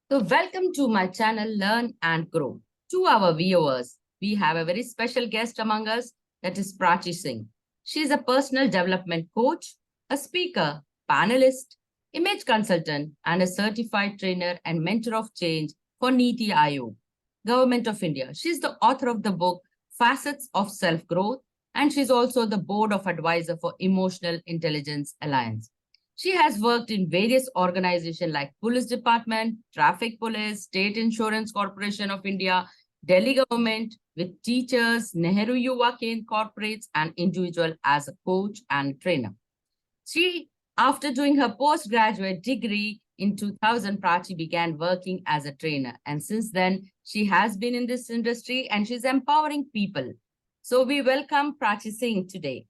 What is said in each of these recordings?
So, welcome to my channel Learn and Grow. To our viewers, we have a very special guest among us, that is Prachi Singh. She is a personal development coach, a speaker, panelist, image consultant, and a certified trainer and mentor of change for Niti Aayog, Government of India. She is the author of the book Facets of Self Growth, and she's also the board of advisor for Emotional Intelligence Alliance. She has worked in various organizations like Police Department, Traffic Police, State Insurance Corporation of India, Delhi government, with teachers, Nehru Yuva Kendra corporates, and individual as a coach and trainer. She, after doing her postgraduate degree in 2000, Prachi began working as a trainer. And since then, she has been in this industry and she's empowering people. So we welcome Prachi Singh today.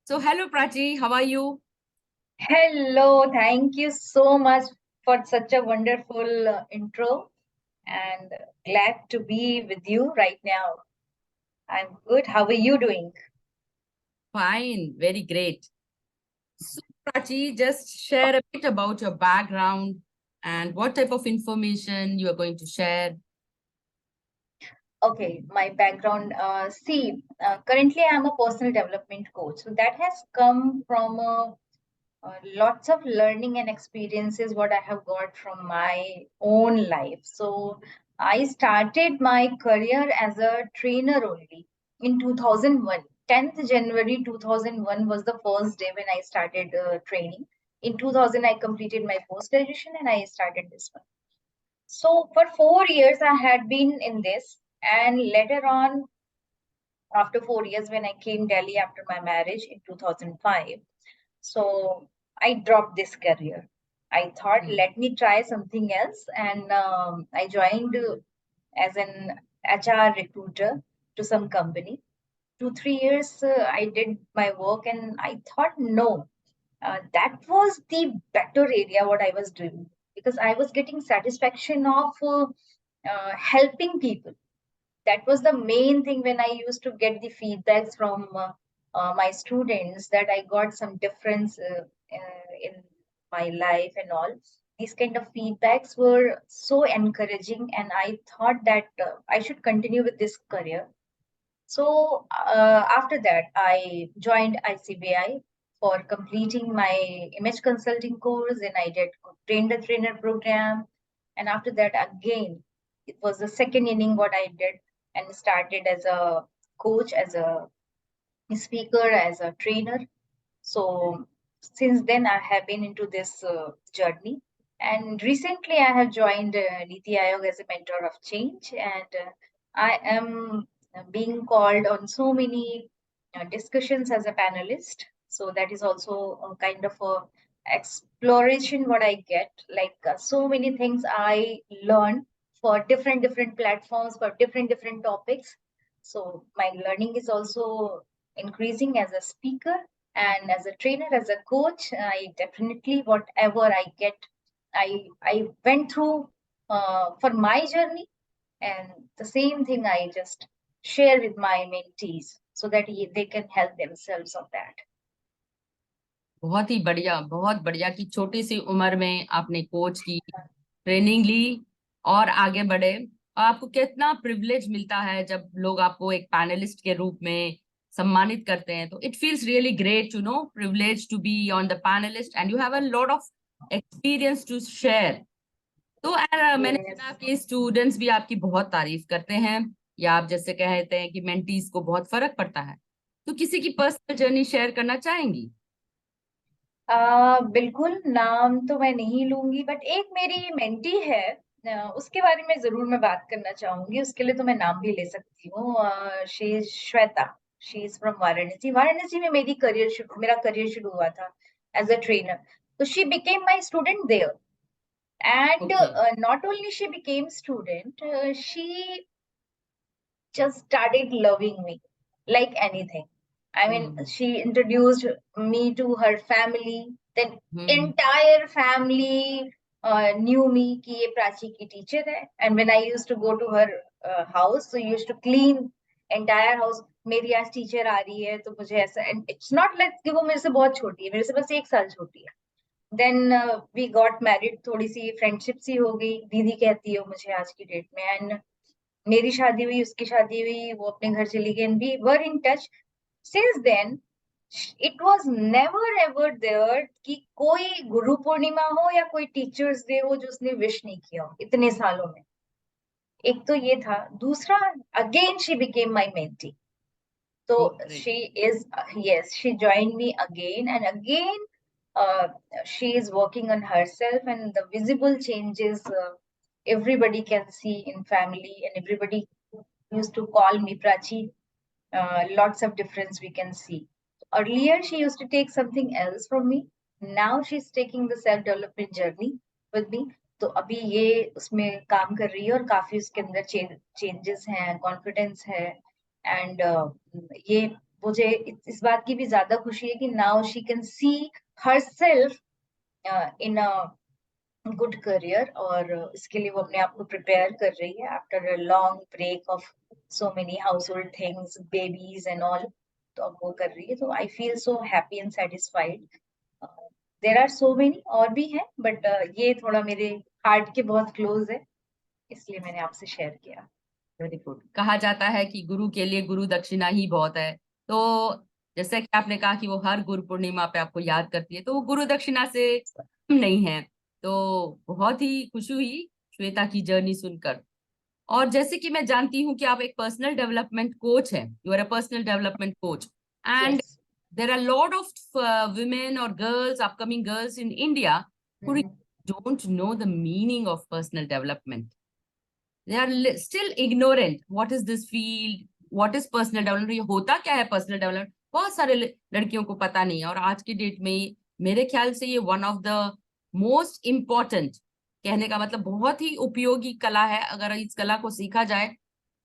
So hello, Prachi, how are you? Hello, thank you so much for such a wonderful intro and glad to be with you right now. I'm good. How are you doing? Fine, very great. So, Prachi, just share a bit about your background and what type of information you are going to share. Okay, my background. Currently I'm a personal development coach. So that has come from lots of learning and experiences what I have got from my own life. So I started my career as a trainer only in 2001. 10th January 2001 was the first day when I started training. In 2000, I completed my post graduation and I started this one. So for 4 years, I had been in this, and later on, after 4 years, when I came Delhi after my marriage in 2005, so I dropped this career. I thought, let me try something else, and I joined as an HR recruiter to some company. 2 3 years I did my work, and I thought, no, that was the better area what I was doing, because I was getting satisfaction of helping people. That was the main thing when I used to get the feedbacks from my students, that I got some difference in my life and all. These kind of feedbacks were so encouraging, and I thought that I should continue with this career. So after that, I joined ICBI for completing my image consulting course, and I did train the trainer program. And after that, again, it was the second inning what I did, and started as a coach, as a speaker, as a trainer. So since then, I have been into this journey. And recently, I have joined Niti Aayog as a mentor of change, and I am being called on so many discussions as a panelist. So that is also a kind of a exploration what I get. Like so many things I learn for different platforms, for different topics. So my learning is also increasing as a speaker and as a trainer, as a coach. I definitely, whatever I get, I went through for my journey, and the same thing I just share with my mentees so that they can help themselves of that. बहुत ही बढ़िया, बहुत बढ़िया कि छोटी सी उम्र में आपने coach की ट्रेनिंग ली और आगे बढ़े। आपको कितना प्रिविलेज मिलता है जब लोग आपको एक पैनलिस्ट के रूप में सम्मानित करते हैं, तो it feels really great to know, privilege to be on the panelist and you have a lot of experience to share. तो मैंने Yes. सुना कि स्टूडेंट्स भी आपकी बहुत तारीफ करते हैं, या आप जैसे कहते हैं कि मेंटीज को बहुत फर्क पड़ता है। तो किसी की पर्सनल जर्नी शेयर करना चाहेंगी? बिल्कुल, नाम तो मैं नहीं लूंगी, बट एक मेरी मेंटी है, उसके बारे में जरूर मैं बात करना चाहूंगी। उसके लिए तो मैं नाम भी ले सकती हूँ। She is Shweta. She is from Varanasi. Varanasi में मेरा करियर शुरू हुआ था एज अ ट्रेनर। तो she became my student there, and okay. not only she became student, she just started loving me like anything. I mean, she introduced me to her family, then entire family knew me कि ये प्राची की teacher है। And when I used to go to her house, so used to clean entire house। मेरी आज teacher आ रही है तो मुझे ऐसा, and it's not like कि वो मेरे से बहुत छोटी है, मेरे से बस 1 साल छोटी है। देन वी गॉट मैरिड, थोड़ी सी फ्रेंडशिप सी हो गई, दीदी कहती है मुझे आज की डेट में। एंड मेरी शादी हुई, उसकी शादी हुई, वो अपने घर चली गई, and we were in touch. Since then it was never ever there कि कोई गुरु पूर्णिमा हो या कोई टीचर्स डे हो जो उसने विश नहीं किया हो इतने सालों में। एक तो ये था, दूसरा, again she became my mentee. So secret. she is, yes, she joined me again and again. Uh, she is working on herself, and the visible changes everybody can see in family, and everybody used to call me Prachi. Lots of difference we can see. Earlier, she used to take something else from me. Now she's taking the self-development journey with me. तो अभी ये उसमें काम कर रही है और काफी उसके अंदर चेंजेस हैं, कॉन्फिडेंस है। एंड ये मुझे इस बात की भी ज्यादा खुशी है कि now she can see herself in a good career, और इसके लिए वो अपने आप को प्रिपेयर कर रही है after a long break of so many household things, babies and all. तो अब वो कर रही है, तो I feel so happy and satisfied. There are so many और भी हैं, बट ये थोड़ा मेरे हार्ट के बहुत क्लोज है, इसलिए मैंने आपसे शेयर किया। Very good. कहा जाता है कि गुरु के लिए गुरु दक्षिणा ही बहुत है। तो जैसे कि आपने कहा कि वो हर गुरु पूर्णिमा पे आपको याद करती है, तो वो गुरु दक्षिणा से कम नहीं है। तो बहुत ही खुशी हुई श्वेता की जर्नी सुनकर। और जैसे कि मैं जानती हूँ कि आप एक पर्सनल डेवलपमेंट कोच हैं, you are a personal development coach, and yes. There are lot of women or girls, upcoming girls in India who don't know the meaning of personal development. They are still ignorant. What is this field? What is personal development? ये होता क्या है personal development? बहुत सारे लड़कियों को पता नहीं है। और आज की डेट में मेरे ख्याल से ये one of the most important, कहने का मतलब बहुत ही उपयोगी कला है। अगर इस कला को सीखा जाए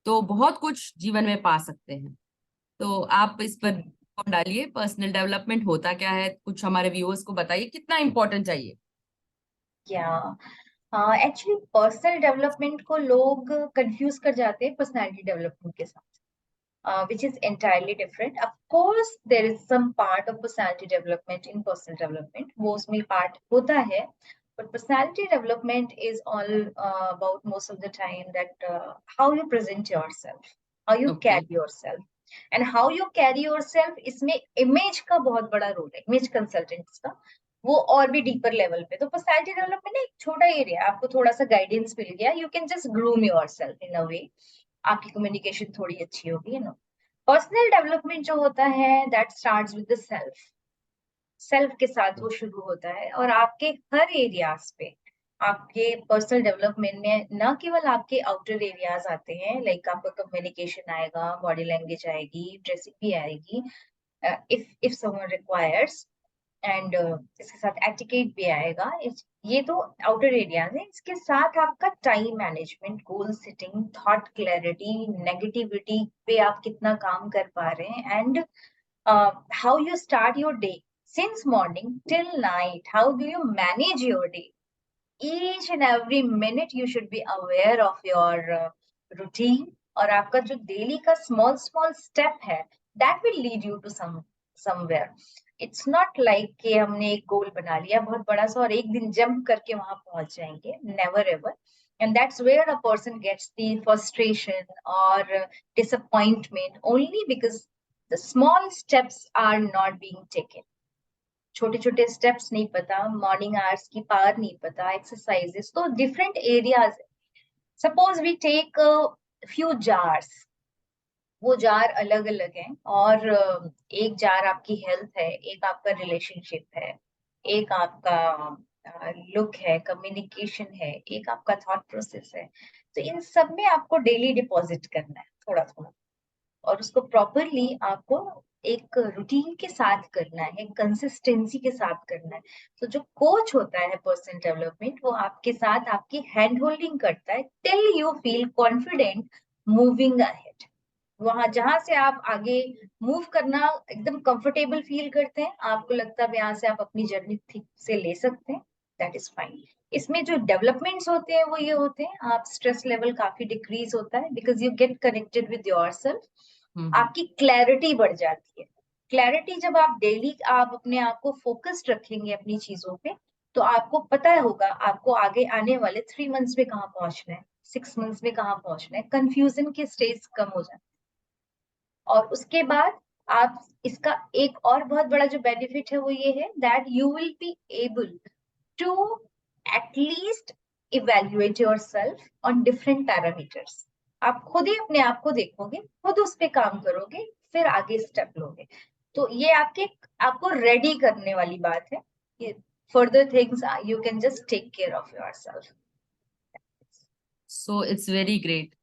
तो बहुत कुछ जीवन में पा सकते हैं। तो आप इस पर डालिए, पर्सनल डेवलपमेंट होता क्या है, कुछ हमारे व्यूअर्स को बताइए, कितना इम्पोर्टेंट चाहिए। क्या एक्चुअली पर्सनल डेवलपमेंट को लोग कंफ्यूज कर जाते हैं पर्सनालिटी डेवलपमेंट के साथ, which is entirely different. Of course, there is some part of personality development in personal development. वो उसमें part होता है, but personality development is all about most of the time that how you present yourself, how you okay. carry yourself, and how you carry yourself. इसमें image का बहुत बड़ा role है, image consultants का, वो और भी डीपर लेवल पे। तो पर्सनालिटी डेवलपमेंट एक छोटा एरिया, आपको थोड़ा सा गाइडेंस मिल गया, you can just groom yourself in a way, आपकी कम्युनिकेशन थोड़ी अच्छी होगी, यू नो। पर्सनल डेवलपमेंट जो होता है that starts with the self. Self के साथ वो शुरू होता है, और आपके हर एरियाज पे आपके पर्सनल डेवलपमेंट में न केवल आपके आउटर एरियाज आते हैं, लाइक आपका कम्युनिकेशन आएगा, बॉडी लैंग्वेज आएगी, ड्रेसिंग भी आएगी, if someone requires, एंड इसके साथ एटिकेट भी आएगा। ये तो आउटर एरियाज है। इसके साथ आपका time management, goal setting, thought clarity, negativity पे आप कितना काम कर पा रहे हैं, and how you start your day since morning till night, how do you manage your day, each and every minute you should be aware of your routine, और आपका जो डेली का स्मॉल स्मॉल स्टेप है that will lead you to somewhere. It's not like कि हमने एक गोल बना लिया बहुत बड़ा सा और एक दिन जंप करके वहां पहुंच जाएंगे, never ever. And that's where a person gets the frustration or disappointment, only because the small steps are not being taken. छोटे छोटे स्टेप्स नहीं पता, मॉर्निंग आवर्स की पावर नहीं पता, एक्सरसाइजेस, तो different areas. Suppose we take few jars, वो jar अलग अलग हैं, और एक जार आपकी हेल्थ है, एक आपका रिलेशनशिप है, एक आपका लुक है, कम्युनिकेशन है, एक आपका थॉट प्रोसेस है। तो इन सब में आपको डेली डिपॉजिट करना है थोड़ा थोड़ा, और उसको प्रॉपरली आपको एक रूटीन के साथ करना है, कंसिस्टेंसी के साथ करना है। तो जो कोच होता है पर्सनल डेवलपमेंट, वो आपके साथ आपकी हैंड होल्डिंग करता है till you feel confident moving ahead. वहां जहां से आप आगे मूव करना एकदम कंफर्टेबल फील करते हैं, आपको लगता है यहाँ से आप अपनी जर्नी ठीक से ले सकते हैं, दैट इज फाइन। इसमें जो डेवलपमेंट्स होते हैं वो ये होते हैं, आप स्ट्रेस लेवल काफी डिक्रीज होता है because you get connected with yourself. आपकी क्लैरिटी बढ़ जाती है। क्लैरिटी जब आप डेली आप अपने आप को फोकस्ड रखेंगे अपनी चीजों पे, तो आपको पता होगा आपको आगे आने वाले 3 मंथ्स में कहाँ पहुंचना है, 6 मंथ्स में कहाँ पहुंचना है, कंफ्यूजन के स्टेज कम हो जाते हैं। और उसके बाद आप इसका एक और बहुत बड़ा जो बेनिफिट है वो ये है that you will be able to at least evaluate yourself on different parameters. आप खुद ही अपने आप को देखोगे, खुद उस पे काम करोगे, फिर आगे स्टेप लोगे। तो ये आपको रेडी करने वाली बात है। ये further things you can just take care of yourself. So it's very great.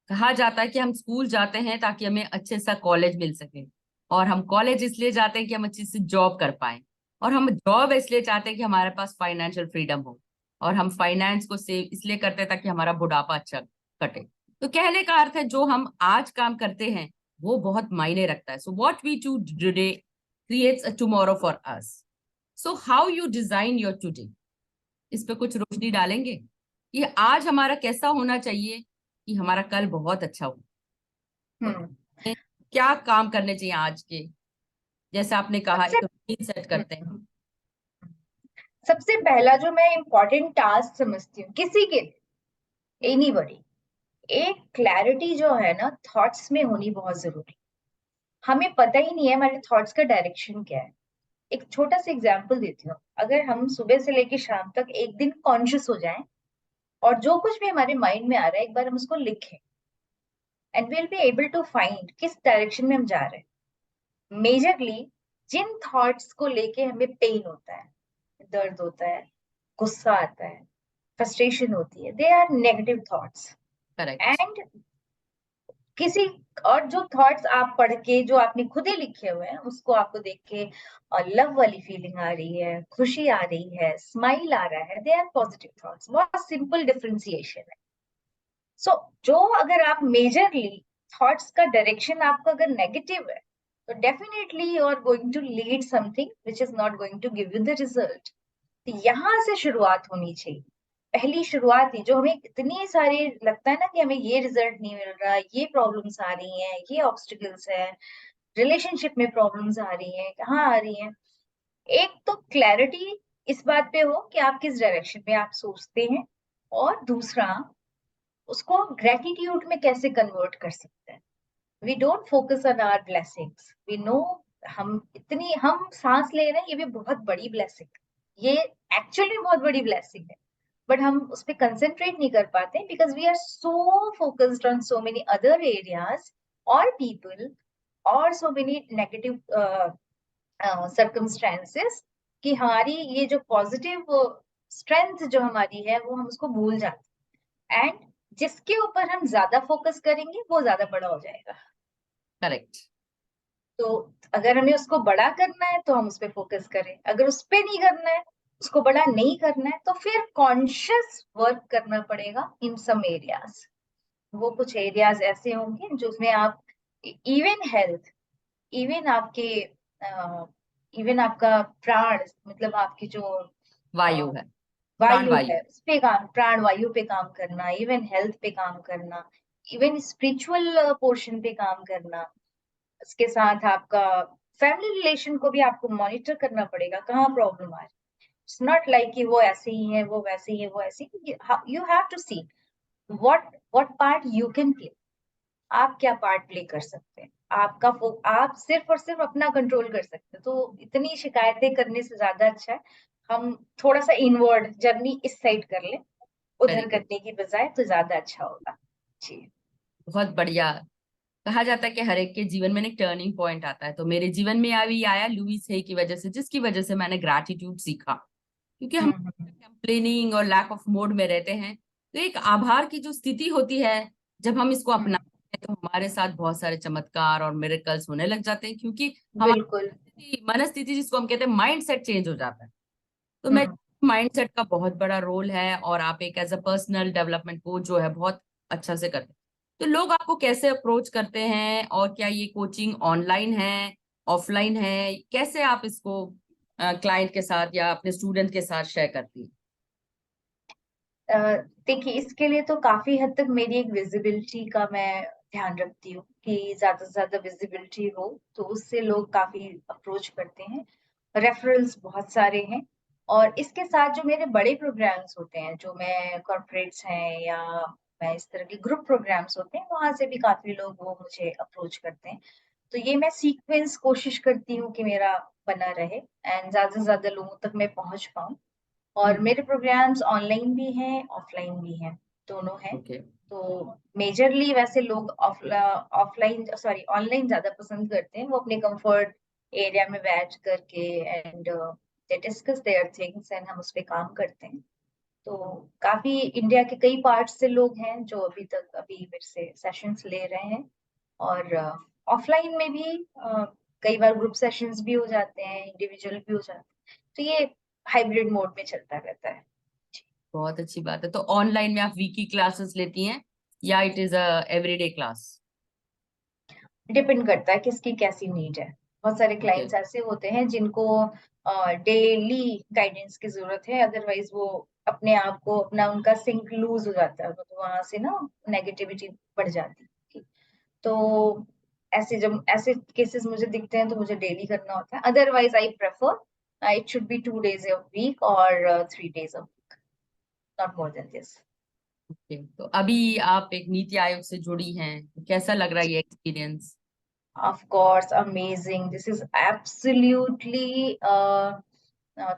कहा जाता है कि हम स्कूल जाते हैं ताकि हमें अच्छे सा कॉलेज मिल सके, और हम कॉलेज इसलिए जाते हैं कि हम अच्छी से जॉब कर पाए, और हम जॉब इसलिए चाहते हैं कि हमारे पास फाइनेंशियल फ्रीडम हो, और हम फाइनेंस को सेव इसलिए करते हैं ताकि हमारा बुढ़ापा अच्छा कटे। तो कहने का अर्थ है जो हम आज काम करते हैं वो बहुत मायने रखता है। So what we do today creates a tomorrow for us. So how you design your today, इस पे कुछ रोशनी डालेंगे कि आज हमारा कैसा होना चाहिए कि हमारा कल बहुत अच्छा हो। तो हम्म क्या काम करने चाहिए आज के, जैसे आपने कहा सबसे एक रूटीन सेट करते हैं। हम्म, सबसे पहला जो मैं इम्पोर्टेंट टास्क समझती हूँ किसी के लिए, एनीबॉडी, एक क्लैरिटी जो है ना थॉट्स में होनी बहुत जरूरी। हमें पता ही नहीं है हमारे थॉट्स का डायरेक्शन क्या है। एक छोटा सा एग्जांपल देती हूँ, अगर हम सुबह से लेकर शाम तक एक दिन कॉन्शियस हो जाएं और जो कुछ भी हमारे माइंड में आ रहा है एक बार हम उसको लिखें, and will be able to find किस डायरेक्शन में हम जा रहे हैं। मेजरली जिन थॉट्स को लेके हमें पेन होता है, दर्द होता है, गुस्सा आता है, फ्रस्ट्रेशन होती है, they are negative thoughts. Correct. And किसी और जो थॉट्स आप पढ़ के जो आपने खुद ही लिखे हुए हैं उसको आपको देख के और लव वाली फीलिंग आ रही है, खुशी आ रही है, स्माइल आ रहा है, दे आर पॉजिटिव थॉट्स। बहुत सिंपल डिफरेंशिएशन है। सो जो अगर आप मेजरली थॉट्स का डायरेक्शन आपका अगर नेगेटिव है तो definitely you are going to lead something which is not going to give you the result. तो यहाँ से शुरुआत होनी चाहिए। पहली शुरुआत ही जो हमें इतनी सारी लगता है ना कि हमें ये रिजल्ट नहीं मिल रहा, ये प्रॉब्लम्स आ रही हैं, ये ऑब्स्टिकल्स हैं, रिलेशनशिप में प्रॉब्लम्स आ रही हैं, कहाँ आ रही हैं। एक तो क्लैरिटी इस बात पे हो कि आप किस डायरेक्शन में आप सोचते हैं, और दूसरा उसको ग्रेटिट्यूड में कैसे कन्वर्ट कर सकते हैं। We don't focus on our blessings, we know हम सांस ले रहे हैं ये भी बहुत बड़ी ब्लेसिंग, ये एक्चुअली बहुत बड़ी ब्लेसिंग है, बट हम उस पर कंसेंट्रेट नहीं कर पाते because we are so focused on so many other areas और पीपल और सो मेनी नेगेटिव सर्कमस्टेंसेस कि हमारी ये जो पॉजिटिव स्ट्रेंथ जो हमारी है वो हम उसको भूल जाते हैं। एंड जिसके ऊपर हम ज्यादा फोकस करेंगे वो ज्यादा बड़ा हो जाएगा। करेक्ट। तो अगर हमें उसको बड़ा करना है तो हम उस पर फोकस करें, अगर उस पर नहीं करना है, उसको बड़ा नहीं करना है, तो फिर कॉन्शियस वर्क करना पड़ेगा इन सम एरियाज। वो कुछ एरियाज ऐसे होंगे जिसमें आप इवन हेल्थ, इवन आपके इवन आपका प्राण, मतलब आपकी जो वायु है, प्राण वायु वायु। है उस पे काम, प्राण वायु पे काम करना, इवन हेल्थ पे काम करना, इवन स्पिरिचुअल पोर्शन पे काम करना। इसके साथ आपका फैमिली रिलेशन को भी आपको मॉनिटर करना पड़ेगा, कहाँ प्रॉब्लम आ रही है। इट्स नॉट लाइक कि वो ऐसे ही है, वो वैसे ही है, वो ऐसे ही। You have to see what part you can play. आप क्या पार्ट प्ले कर सकते हैं, आप सिर्फ और सिर्फ अपना कंट्रोल कर सकते हैं। तो इतनी शिकायतें करने से ज्यादा अच्छा है हम थोड़ा सा इनवर्ड जर्नी इस साइड कर लें, वेरी उधर गुड। करने की बजाय, तो ज्यादा अच्छा होगा। जी। बहुत बढ़िया। कहा जाता है कि हर एक के जीवन में एक टर्निंग पॉइंट आता है, तो मेरे जीवन में अभी आया लुईस है की वजह से, जिसकी वजह से मैंने ग्रैटिट्यूड सीखा। क्योंकि हम हम्म कंप्लेनिंग और लैक ऑफ मोड में रहते हैं, तो एक आभार की जो स्थिति होती है, जब हम इसको हम्म, अपनाते हैं तो हमारे साथ बहुत सारे चमत्कार और मिरेकल्स होने लग जाते हैं, क्योंकि बिल्कुल। हमारी मनस्थिति जिसको हम कहते हैं माइंड सेट चेंज हो जाता है। तो मैं, हम्म माइंड सेट का बहुत बड़ा रोल है, और आप एक as a personal development coach जो है बहुत अच्छा से करते हैं। तो लोग आपको कैसे अप्रोच करते हैं, और क्या ये कोचिंग ऑनलाइन है, ऑफलाइन है, कैसे आप इसको क्लाइंट के साथ या अपने स्टूडेंट के साथ शेयर करती हैं? अ, देखिए इसके लिए तो काफी हद तक मेरी एक विजिबिलिटी का मैं ध्यान रखती हूँ कि ज्यादा से ज्यादा विजिबिलिटी हो, तो उससे लोग काफी अप्रोच करते हैं। रेफरल्स बहुत सारे हैं, और इसके साथ जो मेरे बड़े प्रोग्राम्स होते हैं, जो मैं कॉर्पोरेट्स हैं या मैं इस तरह के ग्रुप प्रोग्राम्स होते हैं, वहां से भी काफी लोग वो मुझे अप्रोच करते हैं। तो ये मैं सीक्वेंस कोशिश करती हूँ कि मेरा बना रहे एंड ज्यादा से ज्यादा लोगों तक मैं पहुंच पाऊँ। और मेरे प्रोग्राम्स ऑनलाइन भी हैं, ऑफलाइन भी हैं, दोनों हैं। ओके। तो मेजरली वैसे लोग ऑफलाइन सॉरी ऑनलाइन ज्यादा पसंद करते हैं। वो अपने कंफर्ट एरिया में बैठ करके and they discuss their things and हम उस पे काम करते हैं। तो काफी इंडिया के कई पार्ट से लोग हैं जो अभी मेरे से सेशंस ले रहे हैं। और ऑफलाइन में भी कई बार ग्रुप सेशंस भी हो जाते हैं, इंडिविजुअल भी हो जाते हैं। तो ये हाइब्रिड मोड में चलता रहता है। बहुत अच्छी बात है। तो ऑनलाइन में आप वीकली क्लासेस लेती हैं या it is a everyday class? Depend करता है किसकी कैसी नीड है। बहुत सारे ओके। क्लाइंट्स ऐसे होते हैं जिनको डेली गाइडेंस की जरूरत है, अदरवाइज वो अपने आप को अपना उनका सिंक लूज हो जाता है, तो वहां से ना नेगेटिविटी बढ़ जाती है। तो जब ऐसे केसेस मुझे दिखते हैं तो मुझे डेली करना होता है। Otherwise I prefer it should be 2 days a week और 3 days a week, not more than this. Okay, तो अभी आप एक नीति आयोग से जुड़ी हैं, तो कैसा लग रहा है ये experience? Of course, amazing. This is absolutely a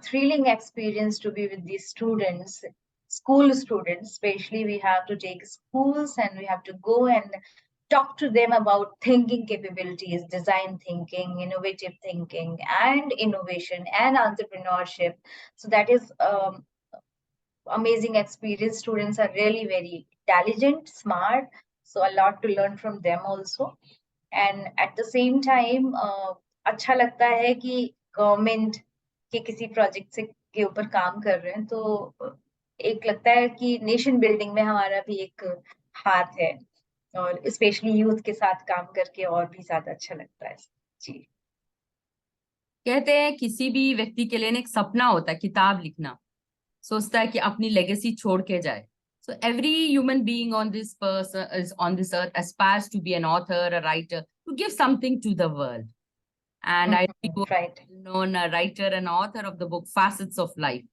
thrilling experience to be with these students, school students. Especially, we have to take schools and we have to go and talk to them about thinking capabilities, design thinking, innovative thinking, and innovation and entrepreneurship. So that is amazing experience. Students are really very intelligent, smart. So a lot to learn from them also. And at the same time अच्छा लगता है कि government के किसी project से के ऊपर काम कर रहे हैं, तो एक लगता है कि नेशन बिल्डिंग में हमारा भी एक हाथ है। और स्पेशली यूथ के साथ काम करके और भी ज्यादा अच्छा लगता है। जी। कहते हैं किसी भी व्यक्ति के लिए ना एक सपना होता है किताब लिखना, सोचता है कि अपनी लेगेसी छोड़ के जाए। So every human being on this person is on this earth aspires to be an author, a writer, to give something to the world. And I you right. Known a writer and author of the book facets of life.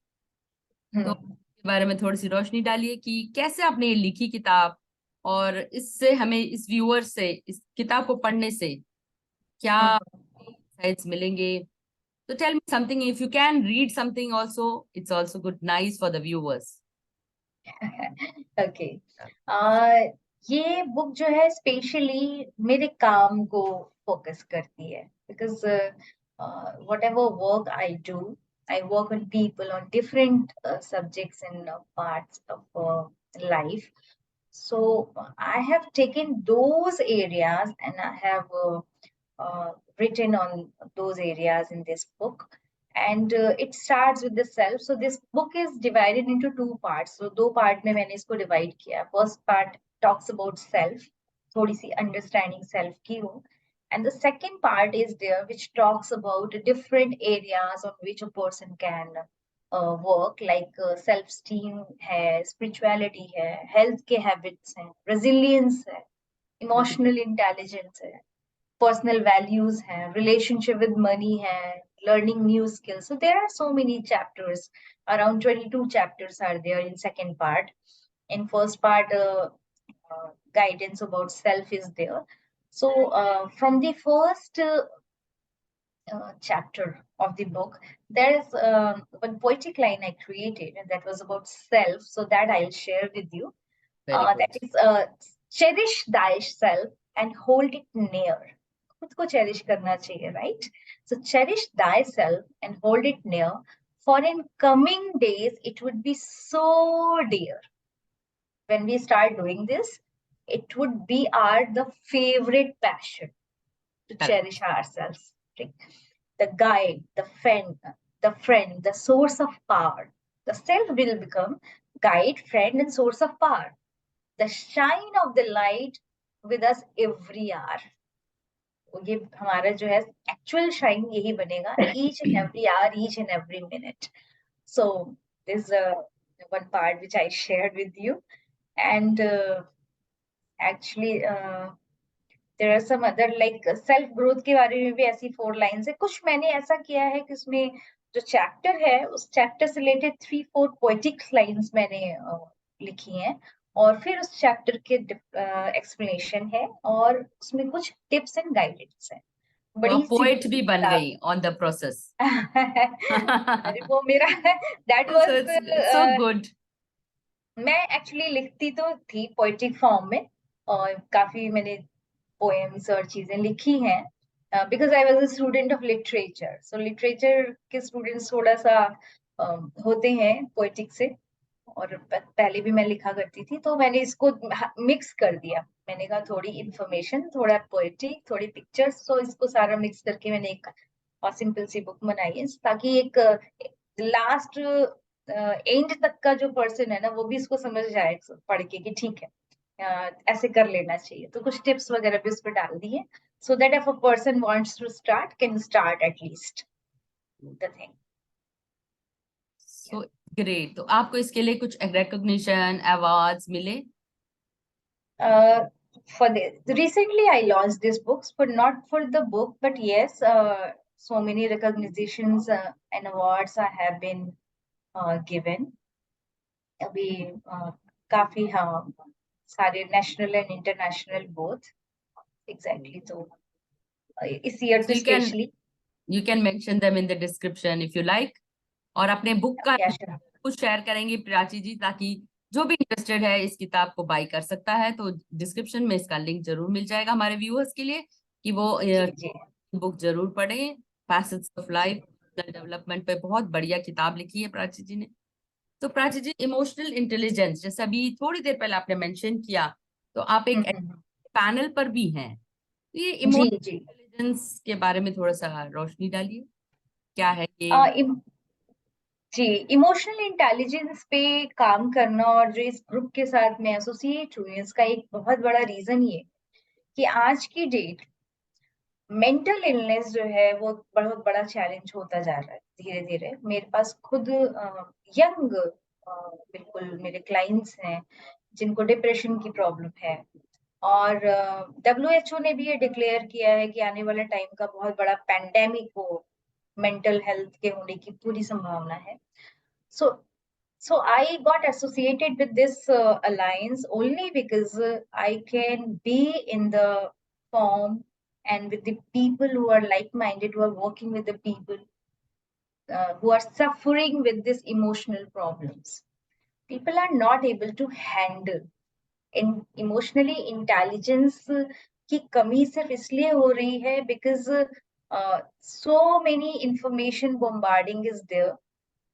तो इसके बारे में थोड़ी सी रोशनी डालिए कि कैसे आपने ये लिखी किताब, और इससे हमें, इस व्यूअर से, इस किताब को पढ़ने से क्या insights मिलेंगे। तो tell me something, if you can read something also, it's also good, nice for the viewers. Okay. ये बुक जो है स्पेशली मेरे काम को फोकस करती है, because whatever work I do, I work on people on different subjects and parts of life. So I have taken those areas and I have uh, written on those areas in this book. And it starts with the self. So this book is divided into two parts. So दो part में मैंने इसको divide किया. First part talks about self, थोड़ी सी understanding self की हो. And the second part is there which talks about different areas on which a person can work, like self-esteem है, spirituality है, health के habits हैं, resilience है, emotional intelligence है, personal values hai, relationship with money hai, learning new skills. So there are so many chapters. Around 22 chapters are there in second part. In first part, guidance about self is there. So from the first chapter of the book, there is one poetic line I created that was about self. So that I'll share with you. Very That good. is, cherish thyself and hold it near. खुद को cherish करना चाहिए, right? So cherish thyself and hold it near, for in coming days it would be so dear. When we start doing this, it would be our the favorite passion to cherish ourselves. Right? The guide, the friend, the source of power. The self will become guide, friend, and source of power. The shine of the light with us every hour. ये हमारा जो है actual shine यही बनेगा, each and every hour, each and every minute. So this is one part which I shared with you. And actually there are some other like self growth के बारे में भी ऐसी 4 lines है। कुछ मैंने ऐसा किया है कि उसमें जो चैप्टर है उस चैप्टर से रिलेटेड 3-4 पोएटिक लाइंस मैंने लिखी हैं, और फिर उस चैप्टर के एक्सप्लेनेशन है, और उसमें कुछ टिप्स एंड गाइडेंस है। तो बड़ी आप सी पोएट भी बन किताब। गई ऑन द प्रोसेस। अरे वो मेरा that So was, it's so good. मैं एक्चुअली लिखती तो थी पोएटिक फॉर्म में, और काफी मैंने पोएम्स और चीजें लिखी हैं, because I was a student of literature. So literature के स्टूडेंट्स थोड़ा सा होते हैं पोएटिक से, और पहले भी मैं लिखा करती थी, तो मैंने इसको मिक्स कर दिया। मैंने कहा थोड़ी इंफॉर्मेशन, थोड़ा पोएट्री, थोड़ी पिक्चर्स, तो इसको सारा मिक्स करके मैंने एक सिंपल सी बुक बनाई है, ताकि एक लास्ट एंड तक का जो पर्सन है ना, वो भी इसको समझ जाए पढ़ के कि ठीक है, ऐसे कर लेना चाहिए। तो कुछ टिप्स वगैरह भी उस पर डाल दिए, so that if a person wants to start can start at least the thing. So great. तो आपको इसके लिए कुछ recognition, awards मिले? For the recently I launched these books, but not for the book, but yes, so many recognitions and awards I have been given. अभी काफी, हाँ, सारे national and international both, exactly. तो इस ईयर So तो specially, you can mention them in the description if you like. और अपने book का या श्योर। कुछ शेयर करेंगे प्राची जी, ताकि जो भी इंटरेस्टेड है इस किताब को बाय कर सकता है। तो डिस्क्रिप्शन में इसका लिंक जरूर मिल जाएगा हमारे व्यूअर्स के लिए, कि वो जी जी। बुक जरूर पढ़ें। फैसेट्स ऑफ लाइफ डेवलपमेंट पे बहुत बढ़िया किताब लिखी है प्राची जी ने। तो प्राची जी, इमोशनल इंटेलिजेंस, जैसे अभी थोड़ी देर पहले आपने मेंशन किया, तो आप एक हम्म। पैनल पर भी हैं। तो ये जी इमोशनल जी। इंटेलिजेंस के बारे में थोड़ा सा रोशनी डालिए, क्या है ये? जी, इमोशनल इंटेलिजेंस पे काम करना और जो इस ग्रुप के साथ मैं एसोसिएट हुई, इसका एक बहुत बड़ा रीजन ये कि आज की डेट मेंटल इलनेस जो है वो बहुत बड़ा चैलेंज होता जा रहा है धीरे धीरे। मेरे पास खुद यंग बिल्कुल मेरे क्लाइंट्स हैं जिनको डिप्रेशन की प्रॉब्लम है, और WHO ने भी ये डिक्लेयर किया है कि आने वाले टाइम का बहुत बड़ा पैंडेमिक हो, मेंटल हेल्थ के होने की पूरी संभावना है। सो So I got associated with this alliance only because I can be in the form and with the people who are like-minded, who are working with the people who are suffering with these emotional problems. People are not able to handle. In emotionally intelligence की कमी सिर्फ इसलिए हो रही है because so many information bombarding is there,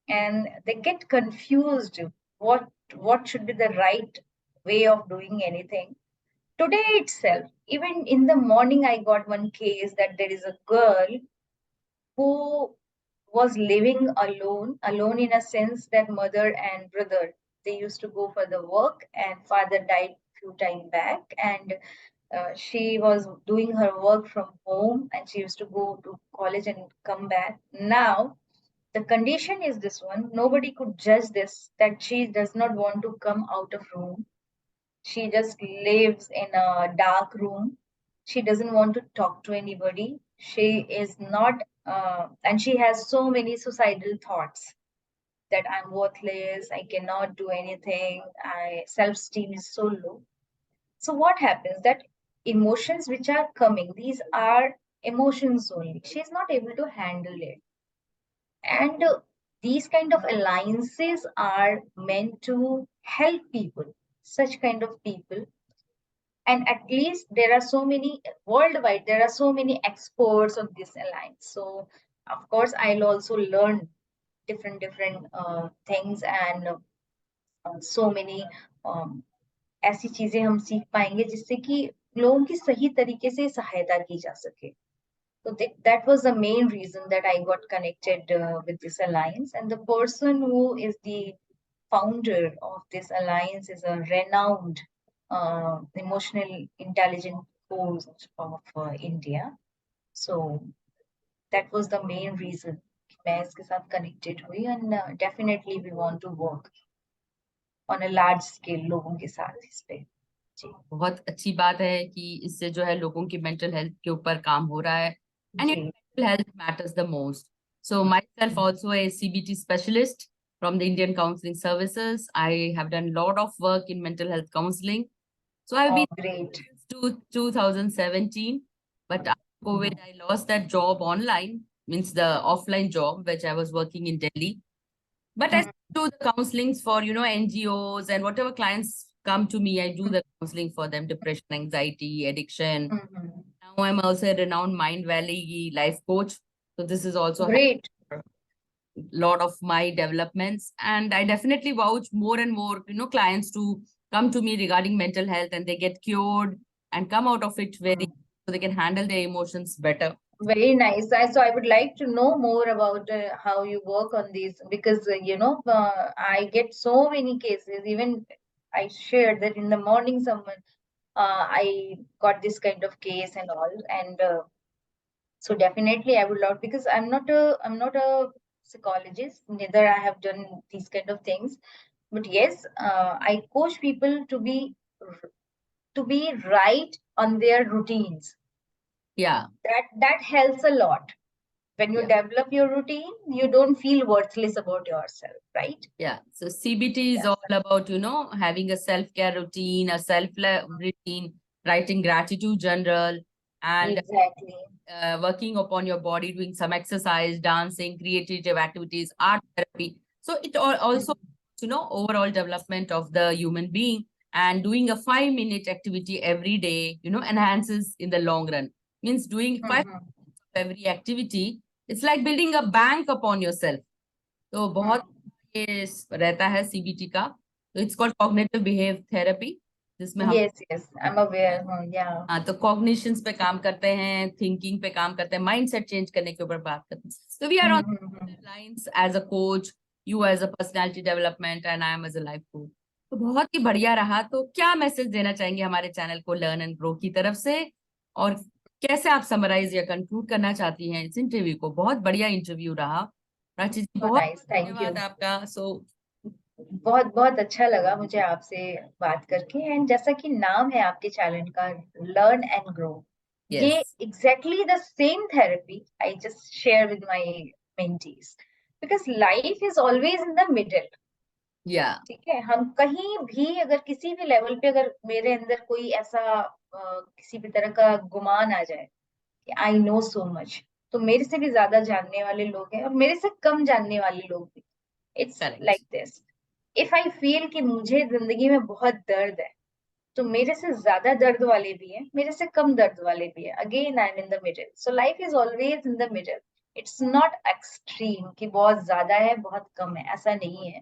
and they get confused what should be the right way of doing anything. Today itself, even in the morning, I got one case that there is a girl who was living alone in a sense that mother and brother, they used to go for the work, and father died few time back, and she was doing her work from home, and she used to go to college and come back. Now the condition is this one, nobody could judge this, that she does not want to come out of room. She just lives in a dark room. She doesn't want to talk to anybody. She is not, and she has so many suicidal thoughts that I'm worthless, I cannot do anything, I self-esteem is so low. So what happens that emotions which are coming, these are emotions only. She is not able to handle it. And these kind of alliances are meant to help people, such kind of people. And at least there are so many worldwide, there are so many experts of this alliance. So of course, I'll also learn different things, and so many ऐसी चीजें हम सीख पाएंगे जिससे कि लोगों की सही तरीके से सहायता की जा सके. So that was the main reason that I got connected with this alliance. And the person who is the founder of this alliance is a renowned emotional intelligent coach of India. So that was the main reason कि मैं इसके साथ connected हुई, and definitely we want to work on a large scale लोगों के साथ इस पे. जी. बहुत अच्छी बात है कि इससे जो है लोगों की मेंटल हेल्थ के ऊपर काम हो रहा है, एंड जी. Mental health matters the most. So myself also a CBT specialist from the Indian Counseling Services. I have done a lot of work in mental health counseling. So I've Oh, been great. to 2017, but after COVID, I lost that job online, means the offline job, which I was working in Delhi. But I Mhm. do the counselings for, NGOs and whatever clients come to me, I do the counseling for them, depression, anxiety, addiction. Mhm. Now I'm also a renowned Mind Valley life coach. So this is also Great. a lot of my developments. And I definitely vouch more and more, clients to come to me regarding mental health and they get cured and come out of it very, so they can handle their emotions better. Very nice. So I would like to know more about how you work on these because I get so many cases. Even I shared that in the morning, someone I got this kind of case and all, and so definitely I would love because I'm not a psychologist. Neither I have done these kind of things, but yes, I coach people to be right on their routines. Yeah. That helps a lot. When you Yeah. develop your routine, you don't feel worthless about yourself, right? Yeah. So CBT is Yeah. all about, having a self-care routine, a self-love routine, writing gratitude journal, and Exactly. working upon your body, doing some exercise, dancing, creative activities, art therapy. So it also, overall development of the human being, and doing a 5-minute activity every day, enhances in the long run. Means doing 5 Mhm. every activity, it's like building a bank upon yourself. तो बहुत ये रहता है CBT का. तो it's called cognitive behave therapy, जिसमें हम Yes, yes, I'm aware. Yeah. हाँ तो कॉग्निशंस पे काम करते हैं, थिंकिंग पे काम करते हैं, माइंडसेट चेंज करने के ऊपर बात करते हैं. तो we are on Mhm. Lines as a coach, you as a personality development and I am as a life coach. तो बहुत ही बढ़िया रहा. तो क्या मैसेज देना चाहेंगे हमारे चैनल को लर्न एंड ग्रो की तरफ से, और कैसे आप समराइज या कंक्लूड करना चाहती हैं इस इंटरव्यू को? बहुत बढ़िया इंटरव्यू रहा प्राची जी, So बहुत nice. Thank धन्यवाद you. आपका. सो बहुत बहुत अच्छा लगा मुझे आपसे बात करके एंड जैसा कि नाम है आपके चैनल का लर्न एंड ग्रो ये yes. Exactly the same therapy I just share with my mentees because life is always in the middle. या. ठीक है, हम कहीं भी अगर किसी भी लेवल पे अगर मेरे अंदर कोई ऐसा किसी भी तरह का गुमान आ जाए कि आई नो सो मच, तो मेरे से भी ज्यादा जानने वाले लोग हैं और मेरे से कम जानने वाले लोग भी. It's correct. Like this. If I feel कि मुझे जिंदगी में बहुत दर्द है, तो मेरे से ज्यादा दर्द वाले भी हैं, मेरे से कम दर्द वाले भी हैं. Again I am in the middle. So life is always in the middle. It's not extreme कि बहुत ज्यादा है बहुत कम है, ऐसा नहीं है.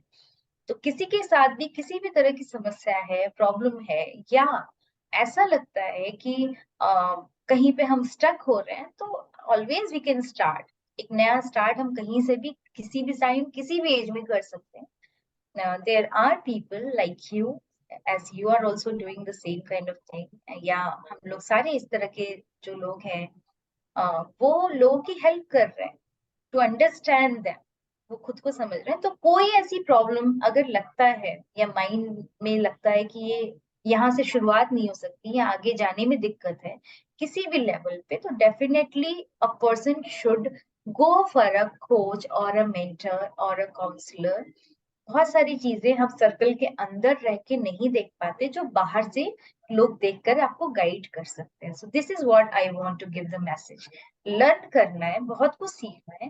तो किसी के साथ भी किसी भी तरह की समस्या है, प्रॉब्लम है, या ऐसा लगता है कि कहीं पे हम स्टक हो रहे हैं, तो ऑलवेज वी कैन स्टार्ट. एक नया स्टार्ट हम कहीं से भी किसी भी टाइम किसी भी एज में कर सकते हैं. there are people like you, as you are also doing the same kind of thing. या हम लोग सारे इस तरह के जो लोग हैं, वो लोगों की हेल्प कर रहे हैं टू अंडरस्टैंड दैम. वो खुद को समझ रहे हैं. तो कोई ऐसी प्रॉब्लम अगर लगता है या माइंड में लगता है कि ये यहाँ से शुरुआत नहीं हो सकती या आगे जाने में दिक्कत है किसी भी लेवल पे, तो definitely a person should go for a coach और अ मेंटर और अ काउंसलर. बहुत सारी चीजें हम सर्कल के अंदर रह के नहीं देख पाते जो बाहर से लोग देखकर आपको गाइड कर सकते हैं. So this is what I want to give the message. Learn करना है, बहुत कुछ सीखना है,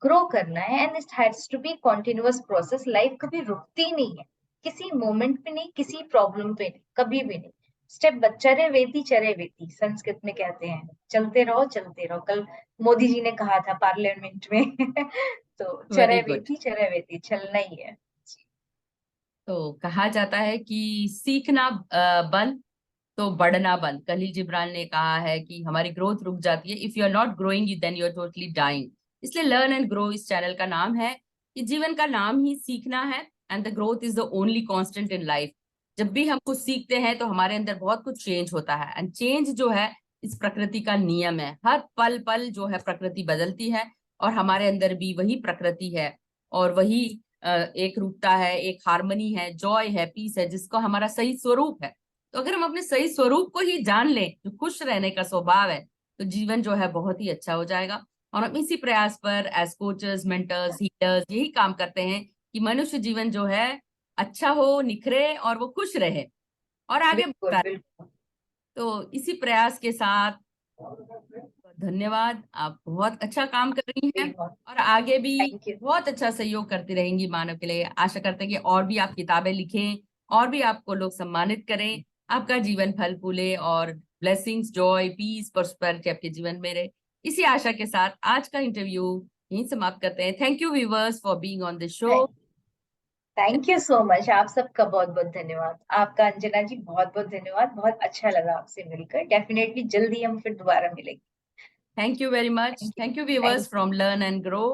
ग्रो करना है, and it has to be continuous process. Life कभी रुकती नहीं है, किसी मोमेंट पे नहीं, किसी प्रॉब्लम पे नहीं, कभी भी नहीं. स्टेप चरे वेती चरे वेती संस्कृत में कहते हैं, चलते रहो चलते रहो. कल मोदी जी ने कहा था पार्लियामेंट में. तो वेरी गुड. चरे वेती चलना ही है. तो कहा जाता है कि सीखना बंद तो बढ़ना बंद. कलील जिब्रान ने कहा है कि हमारी ग्रोथ रुक जाती है. If you are not growing then you are totally dying. इसलिए लर्न एंड ग्रो इस चैनल का नाम है कि जीवन का नाम ही सीखना है, and the growth is the only constant in life. जब भी हम कुछ सीखते हैं तो हमारे अंदर बहुत कुछ चेंज होता है, एंड चेंज जो है इस प्रकृति का नियम है. हर पल पल जो है प्रकृति बदलती है, और हमारे अंदर भी वही प्रकृति है, और वही एक रूपता है, एक हार्मनी है, जॉय है, पीस है, जिसको हमारा सही स्वरूप है. तो अगर हम अपने सही स्वरूप को ही जान लें, जो खुश रहने का स्वभाव है, तो जीवन जो है बहुत ही अच्छा हो जाएगा. और हम इसी प्रयास पर एज कोचेस, मेंटर्स, हीलर्स यही काम करते हैं कि मनुष्य जीवन जो है अच्छा हो, निखरे और वो खुश रहे और आगे बिल्कुल बढ़ता रहे। बिल्कुल। तो इसी प्रयास के साथ धन्यवाद, आप बहुत अच्छा काम कर रही हैं और आगे भी थैंक यू। बहुत अच्छा सहयोग करती रहेंगी मानव के लिए। आशा करते हैं कि और भी आप किताबें लिखें और भी आपको लोग सम्मानित करें, आपका जीवन फल फूले और ब्लेसिंग्स, जॉय, पीस, प्रॉस्पेरिटी आपके जीवन में रहे। इसी आशा के साथ आज का इंटरव्यू यहीं समाप्त करते हैं। Thank you viewers for being on the show. Thank you so much, आप सबका बहुत बहुत धन्यवाद। आपका अंजना जी बहुत बहुत धन्यवाद, बहुत अच्छा लगा आपसे मिलकर। डेफिनेटली जल्दी हम फिर दोबारा मिलेंगे। Thank you very much. Thank you. Thank you thank viewers you. From learn and grow.